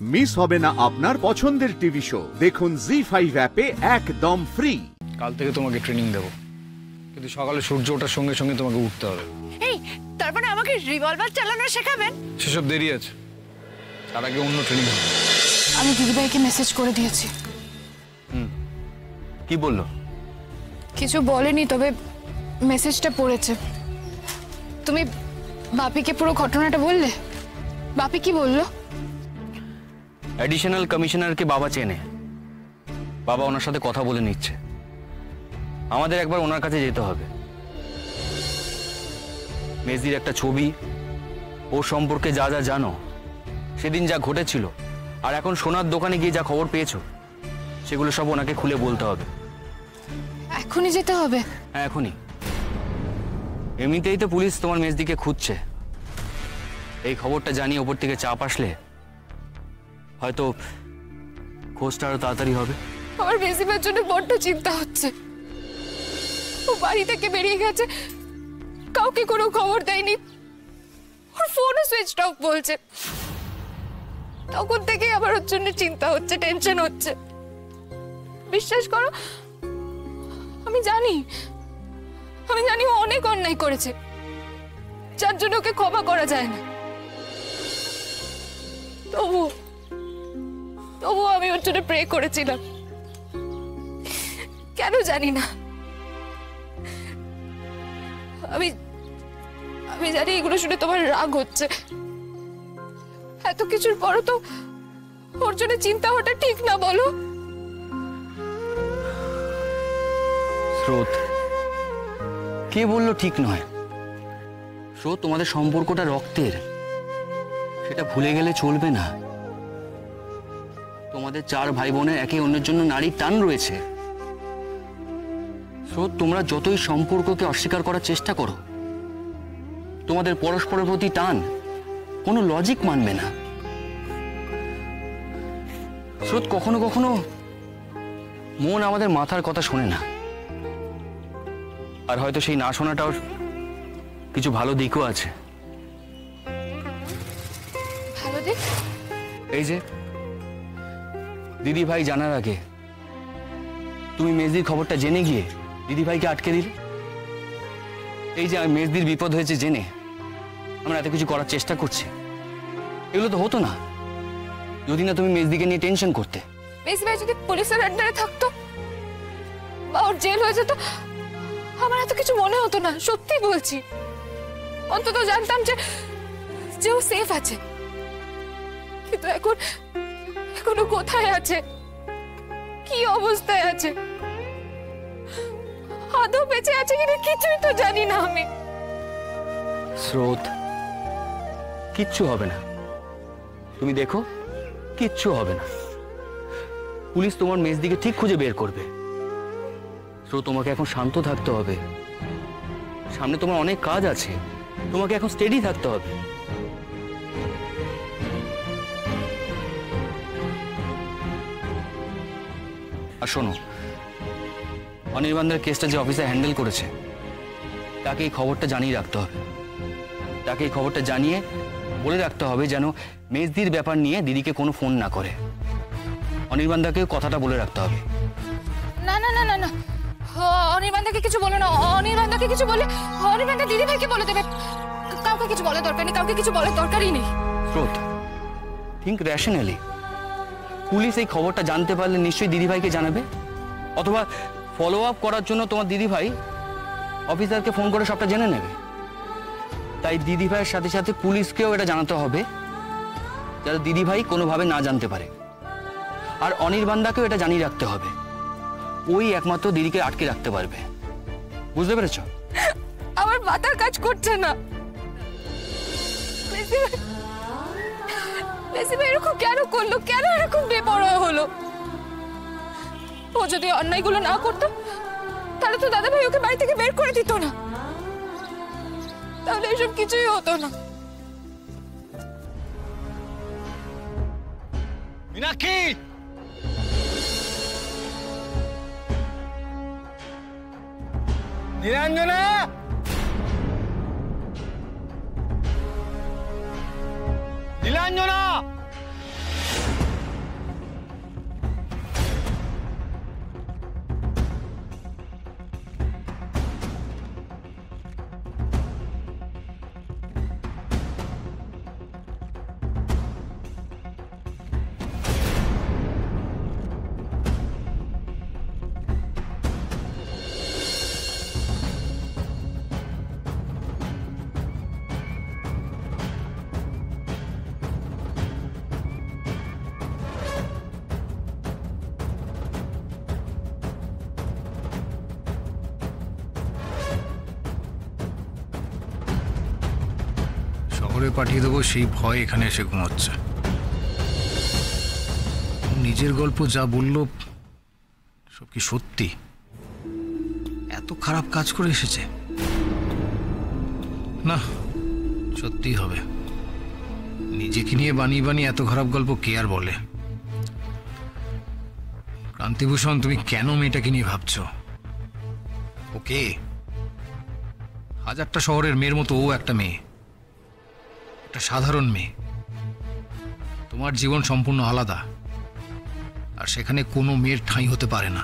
Miss হবে না আপনার পছন্দের টিভি শো। দেখুন জি5 অ্যাপে একদম ফ্রি। কাল থেকে তোমাকে ট্রেনিং দেবো, কিন্তু সকালে সূর্য ওঠার সঙ্গে সঙ্গে তোমাকে উঠতে হবে। এই তারপরে আমাকে রিভলভার চালানো শেখাবেন? সেসব দেরি আছে, তার আগে অন্য ট্রেনিং হবে। আমি দিদিভাইকে মেসেজ করে দিয়েছি। কি বললো? কিছু বলেনি, তবে মেসেজটা পড়েছে। তুমি বাপিকে পুরো ঘটনাটা বললে? বাপি কি বললো? অ্যাডিশনাল কমিশনারকে বাবা চেনে, বাবা ওনার সাথে কথা বলে নিচ্ছে। আমাদের একবার ওনার কাছে যেতে হবে। মেজির একটা ছবি, ওর সম্পর্কে যা যা জানো, সেদিন যা ঘটেছিল, আর এখন সোনার দোকানে গিয়ে যা খবর পেয়েছো, সেগুলো সব ওনাকে খুলে বলতে হবে। এখনই যেতে হবে? হ্যাঁ, এখনই। এমনিতেই তো পুলিশ তোমার মেজদিকে খুঁজছে। এই খবরটা জানিয়ে ওপর থেকে চাপ আসলে হয়তো খোঁজটা আরো তাড়াতাড়ি হবে। আমার মেজিবার জন্য বড্ড চিন্তা হচ্ছে। ও বাড়ি থেকে বেরিয়ে গেছে, কাউকে কোনো খবর দেয়নি, ওর ফোনও সুইচ অফ বলছে। তখন থেকে আমার ওর জন্য চিন্তা হচ্ছে, টেনশন হচ্ছে। বিশ্বাস করো, আমি জানি ও অনেক অন্যায় করেছে, যার জন্য ওকে ক্ষমা করা যায় না। তবু আমি ওর জন্য প্রে করেছিলাম, কেন জানি না। আমি জানি এগুলো শুনে তোমার রাগ হচ্ছে। এত কিছুর পরও তো ওর জন্য চিন্তা হওয়াটা ঠিক না, বলো? স্রোত, কে বললো ঠিক নয়? স্রোত, তোমাদের সম্পর্কটা রক্তের, সেটা ভুলে গেলে চলবে না। তোমাদের 4 ভাই বোনের একে অন্যের জন্য নারীর টান রয়েছে। স্রোত, তোমরা যতই সম্পর্ককে অস্বীকার করার চেষ্টা করো, তোমাদের পরস্পরের প্রতি টান কোনো লজিক মানবে না। স্রোত, কখনো কখনো মন আমাদের মাথার কথা শোনে না, আর হয়তো সেই না শোনাটাও কিছু ভালো দিকও আছে। ভালো দিক? এই যে দিদি ভাই জানার আগে তুমি মেজদির খবরটা জেনে গিয়ে দিদি ভাইকে আটকে দিলে। এই যে মেজদির বিপদ হয়েছে জেনে আমরা এত কিছু করার চেষ্টা করছি, এগুলো তো হতো না যদি না তুমি মেজদিকে নিয়ে টেনশন করতে। মেজদি ভাই যদি পুলিশের আন্ডারে থাকতো বা ওর জেল হয়ে যেত, আমার এত কিছু মনে হতো না, সত্যি বলছি। অন্তত জানতাম যে ও সেফ আছে। কিন্তু এখনো কোথায় আছে, কি অবস্থায় আছে, আদৌ বেঁচে আছে কিনা কিছুই তো জানি না আমি। স্রোত, কিচ্ছু হবে না, তুমি দেখো, কিচ্ছু হবে না। পুলিশ তোমার মেজদিকে ঠিক খুঁজে বের করবে। স্রোত, তোমাকে এখন শান্ত থাকতে হবে। সামনে তোমার অনেক কাজ আছে, তোমাকে এখন স্টেডি থাকতে হবে। আর শোনো, অনির্বাণের কেসটা যে অফিসার হ্যান্ডেল করেছে, তাকে এই খবরটা জানিয়ে রাখতে হবে। তাকে এই খবরটা জানিয়ে বলে রাখতে হবে যেন মেজদির ব্যাপার নিয়ে দিদিকে কোনো ফোন না করে। অনির্বাণদাকেও কথাটা বলে রাখতে হবে। না না না না না, অনির্বাণদাকে কিছু বলো না। অনির্বাণদাকে কিছু বলে অনির্বাণদা দিদি ভাইকে বলে দেবে। কাউকে কিছু বলার দরকার নেই, কাউকে কিছু বলার দরকারই নেই। স্রোত, থিঙ্ক র্যাশনালি। পুলিশ এই খবরটা জানতে পারলে নিশ্চয়ই দিদিভাইকে জানাবে, অথবা ফলো আপ করার জন্য তোমার দিদিভাই অফিসারকে ফোন করে সবটা জেনে নেবে। তাই দিদিভাইয়ের সাথে সাথে পুলিশকেও এটা জানাতে হবে, যাতে দিদিভাই কোনোভাবে না জানতে পারে। আর অনির্বাণদাকেও এটা জানিয়ে রাখতে হবে, ওই একমাত্র দিদিকে আটকে রাখতে পারবে। বুঝতে পেরেছ? আমার মাথার কাজ করছে না। এরকম কেন করলো? কেন এরকম বেপরোয়া হলো? ও যদি অন্যায়গুলো না করতো, তাহলে তো দাদা ভাই ওকে বাড়ি থেকে বের করে দিত না, তাহলে এসব কিছুই হতো না। মীনাক্ষী, নীলাঞ্জনা, নীলাঞ্জনা, শহরে পাঠিয়ে দেবো সেই ভয় এখানে এসে ঘুমোচ্ছে। নিজের গল্প যা বলল সব কি সত্যি? এত খারাপ কাজ করে এসেছে? না, সত্যিই হবে। নিজেকে নিয়ে বানিয়ে বানিয়ে এত খারাপ গল্প কে আর বলে? ক্রান্তিভূষণ, তুমি কেন মেয়েটাকে নিয়ে ভাবছো? ওকে, হাজারটা শহরের মেয়ের মতো ও একটা মেয়ে, একটা সাধারণ মেয়ে। তোমার জীবন সম্পূর্ণ আলাদা, আর সেখানে কোনো মেয়ের ঠাঁই হতে পারে না।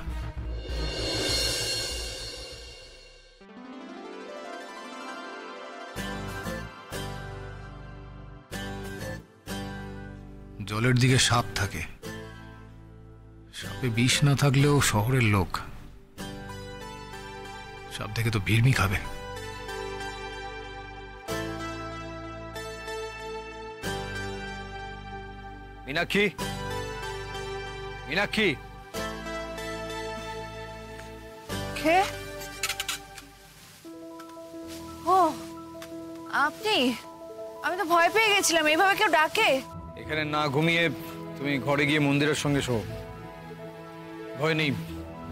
জলের দিকে সাপ থাকে, সাপে বিষ না থাকলেও শহরের লোক সাপ দেখে তো ভিড়মি খাবে। মীনাক্ষী, মীনাক্ষী, কে? ও আপনি? আমি তো ভয় পেয়ে গেছিলাম, এইভাবে কেউ ডাকে? এখানে না ঘুমিয়ে তুমি ঘরে গিয়ে মন্দিরের সঙ্গে শো। ভয় নেই,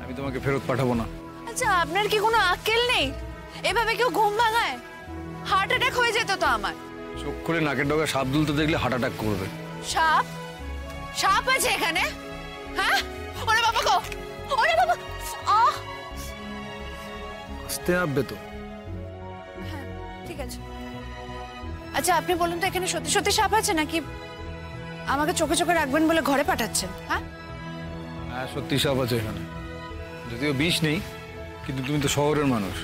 আমি তোমাকে ফেরত পাঠাবো না। আচ্ছা, আপনার কি কোনো আক্কেল নেই? এভাবে কেউ ঘুম ভাঙায়? হার্ট অ্যাটাক হয়ে যেত তো আমার। চোখ খুলে নাকের ডগা সাপ দুলতে দেখলে হার্ট অ্যাটাক করবে। সাপ? সাপ আছে এখানে? হ্যাঁ? ওরে বাবা গো, ওরে বাবা! আহ! আস্তে নামবে তো। হ্যাঁ, ঠিক আছে। আচ্ছা, আপনি বলুন তো, এখানে সত্যি সত্যি সাপ আছে নাকি আমাকে চোখে চোখে রাখবেন বলে ঘরে পাঠাচ্ছেন? হ্যাঁ, হ্যাঁ, সত্যি সাপ আছে এখানে। যদিও বিষ নেই, কিন্তু তুমি তো শহরের মানুষ,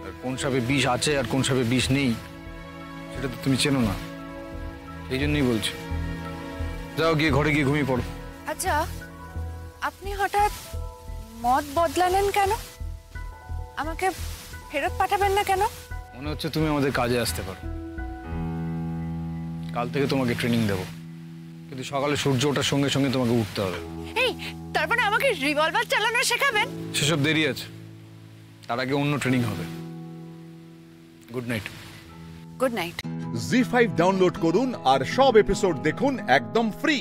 আর কোন সাপে বিষ আছে আর কোন সাপে বিষ নেই সেটা তো তুমি চেনো না। সেই জন্যই বলছি, যাও গিয়ে ঘরে গিয়ে ঘুমিয়ে পড়ো। আচ্ছা, আপনি হঠাৎ মত বদলালেন কেন? আমাকে ফেরত পাঠাবেন না কেন? মনে হচ্ছে তুমি আমাদের কাজে আসতে পারো। কাল থেকে তোমাকে ট্রেনিং দেবো, কিন্তু সকালে সূর্য ওঠার সঙ্গে সঙ্গে তোমাকে উঠতে হবে। এই, তারপরে আমাকে রিভলভার চালানো শেখাবেন? সেসব দেরি আছে, তার আগে অন্য ট্রেনিং হবে। Good night. Good night. Zee five download করুন আর সব এপিসোড দেখুন একদম ফ্রি।